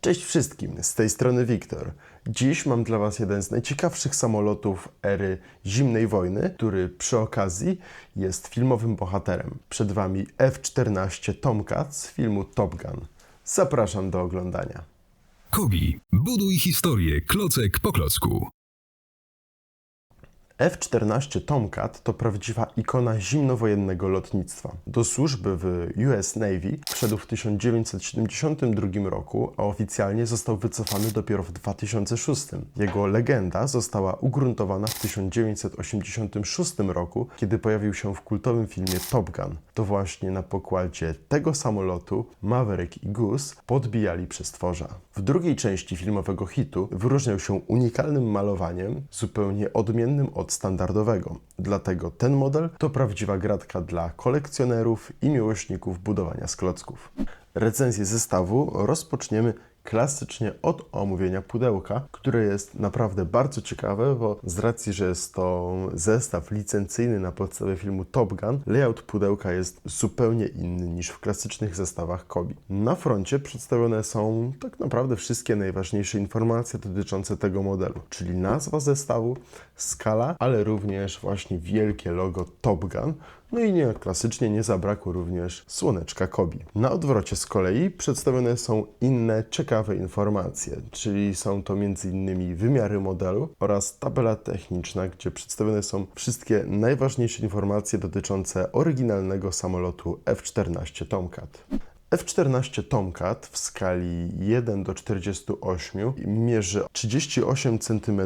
Cześć wszystkim, z tej strony Wiktor. Dziś mam dla Was jeden z najciekawszych samolotów ery zimnej wojny, który przy okazji jest filmowym bohaterem. Przed Wami F-14 Tomcat z filmu Top Gun. Zapraszam do oglądania. Kobi, buduj historię klocek po klocku. F-14 Tomcat to prawdziwa ikona zimnowojennego lotnictwa. Do służby w US Navy wszedł w 1972 roku, a oficjalnie został wycofany dopiero w 2006. Jego legenda została ugruntowana w 1986 roku, kiedy pojawił się w kultowym filmie Top Gun. To właśnie na pokładzie tego samolotu Maverick i Goose podbijali przestworza. W drugiej części filmowego hitu wyróżniał się unikalnym malowaniem, zupełnie odmiennym od standardowego. Dlatego ten model to prawdziwa gratka dla kolekcjonerów i miłośników budowania z klocków. Recenzję zestawu rozpoczniemy klasycznie od omówienia pudełka, które jest naprawdę bardzo ciekawe, bo z racji, że jest to zestaw licencyjny na podstawie filmu Top Gun, layout pudełka jest zupełnie inny niż w klasycznych zestawach Kobi. Na froncie przedstawione są tak naprawdę wszystkie najważniejsze informacje dotyczące tego modelu, czyli nazwa zestawu, skala, ale również właśnie wielkie logo Top Gun. No i klasycznie nie zabrakło również słoneczka Kobi. Na odwrocie z kolei przedstawione są inne ciekawe informacje, czyli są to m.in. wymiary modelu oraz tabela techniczna, gdzie przedstawione są wszystkie najważniejsze informacje dotyczące oryginalnego samolotu F-14 Tomcat. F-14 Tomcat w skali 1:48 mierzy 38 cm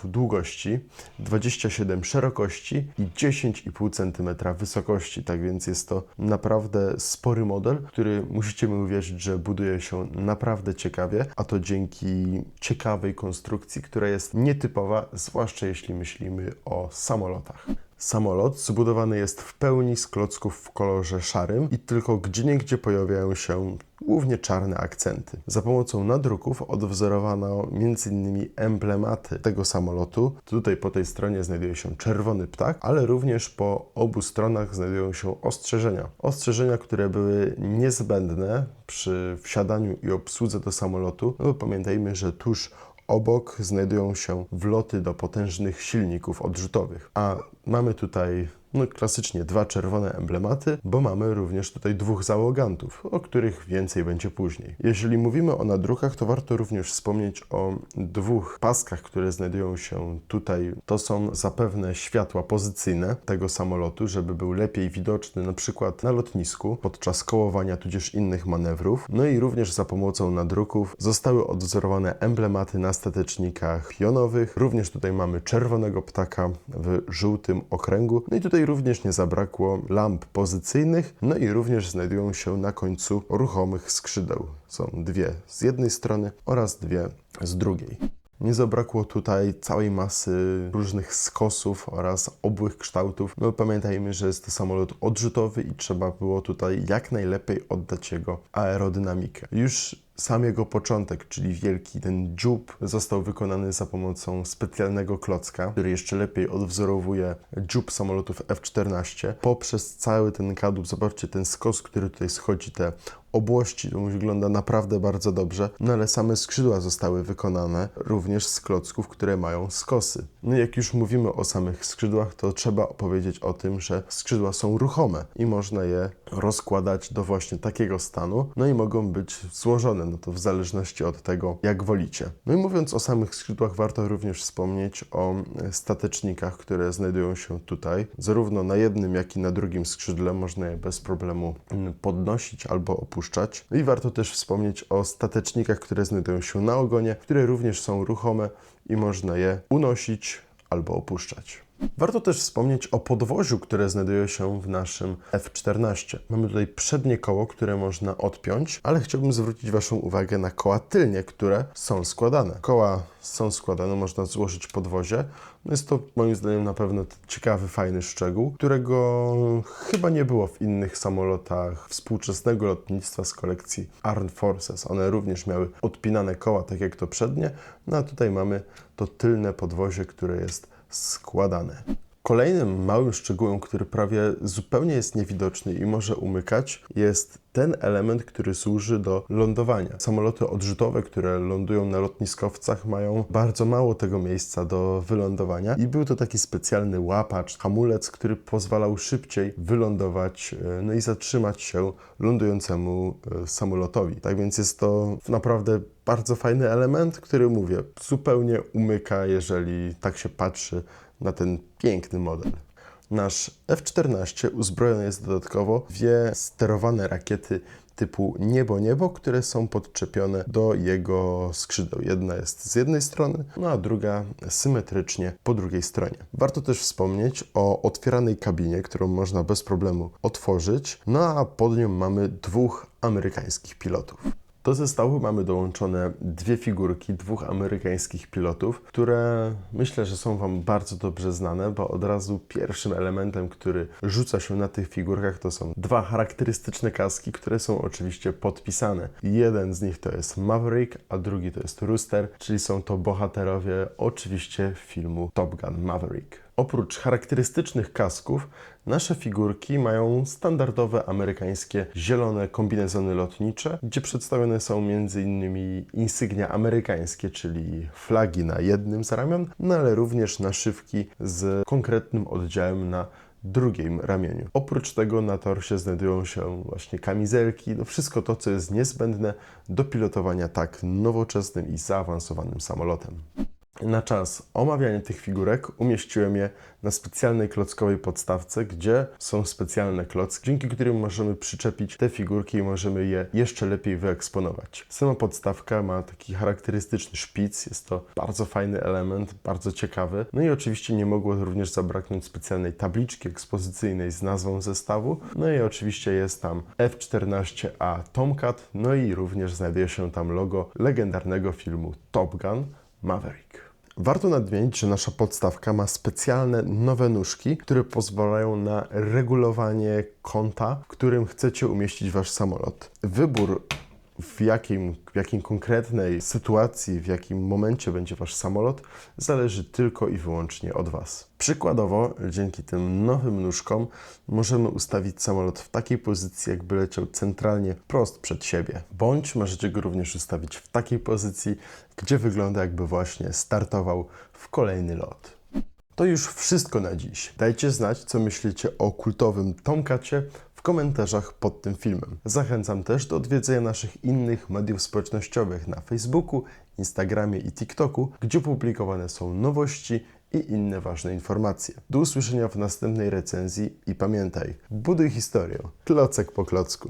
długości, 27 szerokości i 10,5 cm wysokości. Tak więc jest to naprawdę spory model, który musicie mi uwierzyć, że buduje się naprawdę ciekawie, a to dzięki ciekawej konstrukcji, która jest nietypowa, zwłaszcza jeśli myślimy o samolotach. Samolot zbudowany jest w pełni z klocków w kolorze szarym i tylko gdzieniegdzie pojawiają się głównie czarne akcenty. Za pomocą nadruków odwzorowano m.in. emblematy tego samolotu. Tutaj po tej stronie znajduje się czerwony ptak, ale również po obu stronach znajdują się ostrzeżenia. Ostrzeżenia, które były niezbędne przy wsiadaniu i obsłudze do samolotu, no bo pamiętajmy, że tuż obok znajdują się wloty do potężnych silników odrzutowych. A mamy tutaj klasycznie dwa czerwone emblematy, bo mamy również tutaj dwóch załogantów, o których więcej będzie później. Jeżeli mówimy o nadrukach, to warto również wspomnieć o dwóch paskach, które znajdują się tutaj. To są zapewne światła pozycyjne tego samolotu, żeby był lepiej widoczny na przykład na lotnisku podczas kołowania tudzież innych manewrów. No i również za pomocą nadruków zostały odwzorowane emblematy na statecznikach pionowych. Również tutaj mamy czerwonego ptaka w żółtym okręgu. No i tutaj również nie zabrakło lamp pozycyjnych, no i również znajdują się na końcu ruchomych skrzydeł. Są dwie z jednej strony oraz dwie z drugiej. Nie zabrakło tutaj całej masy różnych skosów oraz obłych kształtów. No pamiętajmy, że jest to samolot odrzutowy i trzeba było tutaj jak najlepiej oddać jego aerodynamikę. Już sam jego początek, czyli wielki ten dziób, został wykonany za pomocą specjalnego klocka, który jeszcze lepiej odwzorowuje dziób samolotów F-14. Poprzez cały ten kadłub, zobaczcie ten skos, który tutaj schodzi, te obłości, to wygląda naprawdę bardzo dobrze, no ale same skrzydła zostały wykonane również z klocków, które mają skosy. No i jak już mówimy o samych skrzydłach, to trzeba opowiedzieć o tym, że skrzydła są ruchome i można je rozkładać do właśnie takiego stanu, no i mogą być złożone, no to w zależności od tego, jak wolicie. No i mówiąc o samych skrzydłach, warto również wspomnieć o statecznikach, które znajdują się tutaj. Zarówno na jednym, jak i na drugim skrzydle można je bez problemu podnosić albo opuszczać. No i warto też wspomnieć o statecznikach, które znajdują się na ogonie, które również są ruchome i można je unosić albo opuszczać. Warto też wspomnieć o podwoziu, które znajduje się w naszym F-14. Mamy tutaj przednie koło, które można odpiąć, ale chciałbym zwrócić Waszą uwagę na koła tylnie, które są składane. Koła są składane, można złożyć podwozie. Jest to moim zdaniem na pewno ciekawy, fajny szczegół, którego chyba nie było w innych samolotach współczesnego lotnictwa z kolekcji Armed Forces. One również miały odpinane koła, tak jak to przednie, no a tutaj mamy to tylne podwozie, które jest składane. Kolejnym małym szczegółem, który prawie zupełnie jest niewidoczny i może umykać, jest ten element, który służy do lądowania. Samoloty odrzutowe, które lądują na lotniskowcach, mają bardzo mało tego miejsca do wylądowania i był to taki specjalny łapacz, hamulec, który pozwalał szybciej wylądować, no i zatrzymać się lądującemu samolotowi. Tak więc jest to naprawdę bardzo fajny element, który, mówię, zupełnie umyka, jeżeli tak się patrzy na ten piękny model. Nasz F-14 uzbrojony jest dodatkowo w dwie sterowane rakiety typu niebo-niebo, które są podczepione do jego skrzydeł. Jedna jest z jednej strony, no a druga symetrycznie po drugiej stronie. Warto też wspomnieć o otwieranej kabinie, którą można bez problemu otworzyć, no a pod nią mamy dwóch amerykańskich pilotów. Do zestawu mamy dołączone dwie figurki dwóch amerykańskich pilotów, które myślę, że są Wam bardzo dobrze znane, bo od razu pierwszym elementem, który rzuca się na tych figurkach, to są dwa charakterystyczne kaski, które są oczywiście podpisane. Jeden z nich to jest Maverick, a drugi to jest Rooster, czyli są to bohaterowie oczywiście filmu Top Gun Maverick. Oprócz charakterystycznych kasków, nasze figurki mają standardowe amerykańskie zielone kombinezony lotnicze, gdzie przedstawione są m.in. insygnia amerykańskie, czyli flagi na jednym z ramion, no ale również naszywki z konkretnym oddziałem na drugim ramieniu. Oprócz tego na torsie znajdują się właśnie kamizelki, no wszystko to, co jest niezbędne do pilotowania tak nowoczesnym i zaawansowanym samolotem. Na czas omawiania tych figurek umieściłem je na specjalnej klockowej podstawce, gdzie są specjalne klocki, dzięki którym możemy przyczepić te figurki i możemy je jeszcze lepiej wyeksponować. Sama podstawka ma taki charakterystyczny szpic, jest to bardzo fajny element, bardzo ciekawy. No i oczywiście nie mogło również zabraknąć specjalnej tabliczki ekspozycyjnej z nazwą zestawu. No i oczywiście jest tam F-14A Tomcat, no i również znajduje się tam logo legendarnego filmu Top Gun Maverick. Warto nadmienić, że nasza podstawka ma specjalne nowe nóżki, które pozwalają na regulowanie kąta, w którym chcecie umieścić Wasz samolot. Wybór w jakiej konkretnej sytuacji, w jakim momencie będzie Wasz samolot, zależy tylko i wyłącznie od Was. Przykładowo, dzięki tym nowym nóżkom możemy ustawić samolot w takiej pozycji, jakby leciał centralnie prost przed siebie. Bądź możecie go również ustawić w takiej pozycji, gdzie wygląda, jakby właśnie startował w kolejny lot. To już wszystko na dziś. Dajcie znać, co myślicie o kultowym Tomcacie w komentarzach pod tym filmem. Zachęcam też do odwiedzenia naszych innych mediów społecznościowych na Facebooku, Instagramie i TikToku, gdzie publikowane są nowości i inne ważne informacje. Do usłyszenia w następnej recenzji i pamiętaj, buduj historię, klocek po klocku.